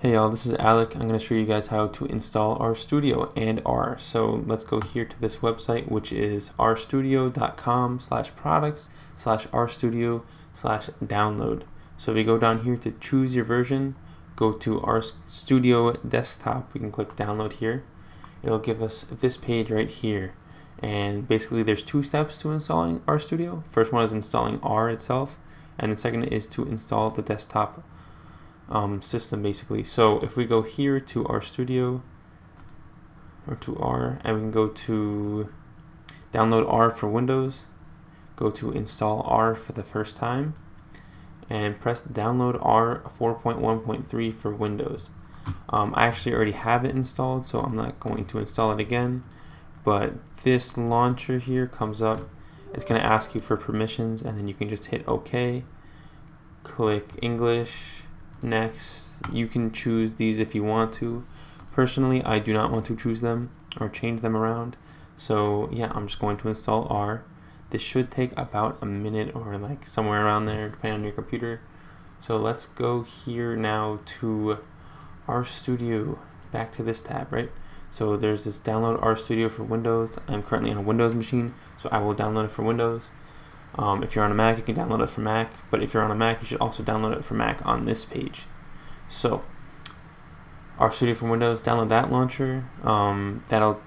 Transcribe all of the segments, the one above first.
Hey y'all, this is Alec. I'm going to show you guys how to install RStudio and R. So let's go here to this website, which is rstudio.com/products/rstudio/download. So if you go down here to choose your version, go to RStudio desktop. We can click download here. It'll give us this page right here. And basically there's two steps to installing RStudio. First one is installing R itself, and the second is to install the desktop system basically. So if we go here to RStudio or to R, and we can go to download R for Windows, go to install R for the first time, and press download R 4.1.3 for Windows. I actually already have it installed, so I'm not going to install it again, but this launcher here comes up. It's going to ask you for permissions, and then you can just hit OK, click English, next. You can choose these if you want to. Personally, I do not want to choose them or change them around, so yeah, I'm just going to install R. This should take about a minute or like somewhere around there, depending on your computer. So let's go here now to RStudio, back to this tab, right? So there's this download RStudio for Windows. I'm currently on a Windows machine, so I will download it for Windows. If you're on a Mac, you can download it for Mac, but if you're on a Mac, you should also download it for Mac on this page. So, RStudio for Windows, download that launcher. That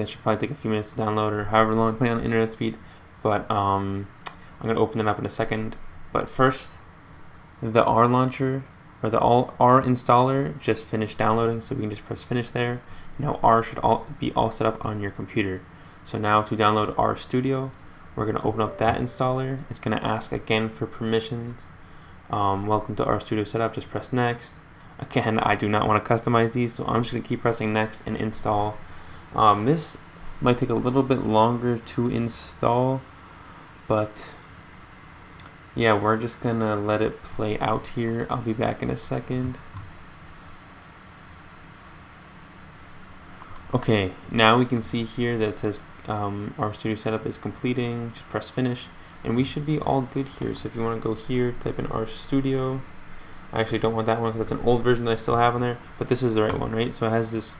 should probably take a few minutes to download, or however long, depending on internet speed. But I'm going to open it up in a second. But first, the R launcher, or the R installer, just finished downloading, so we can just press finish there. Now R should be all set up on your computer. So now to download RStudio, we're going to open up that installer. It's going to ask again for permissions. Welcome to RStudio setup. Just press next. Again, I do not want to customize these, so I'm just going to keep pressing next and install. This might take a little bit longer to install, but yeah, we're just going to let it play out here. I'll be back in a second. Okay, now we can see here that it says RStudio setup is completing. Just press finish, and we should be all good here. So if you want to go here, type in RStudio. I actually don't want that one because that's an old version that I still have on there, but this is the right one, right? So it has this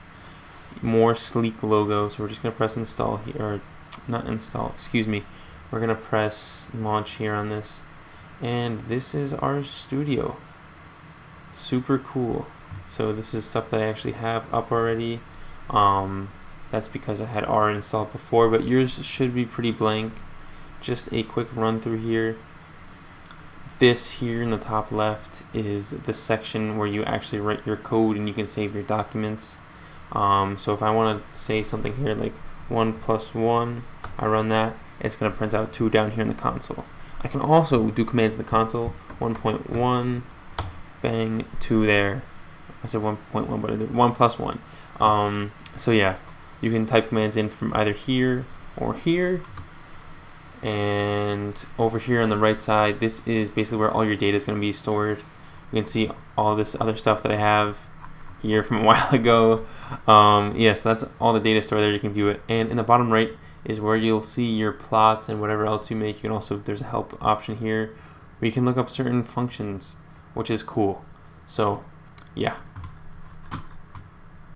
more sleek logo. So we're just going to press install here, or not install, excuse me. We're going to press launch here on this, and this is RStudio. Super cool. So this is stuff that I actually have up already. That's because I had R installed before, but yours should be pretty blank. Just a quick run through here. This here in the top left is the section where you actually write your code and you can save your documents. So if I want to say something here like 1 + 1, I run that, it's going to print out 2 down here in the console. I can also do commands in the console. 1.1, bang, 2 there. I said 1.1, but I did 1 + 1. So yeah, you can type commands in from either here or here. And over here on the right side, this is basically where all your data is going to be stored. You can see all this other stuff that I have here from a while ago. Yes, that's all the data stored there. You can view it. And in the bottom right is where you'll see your plots and whatever else you make. You can also, there's a help option here where you can look up certain functions, which is cool. So yeah.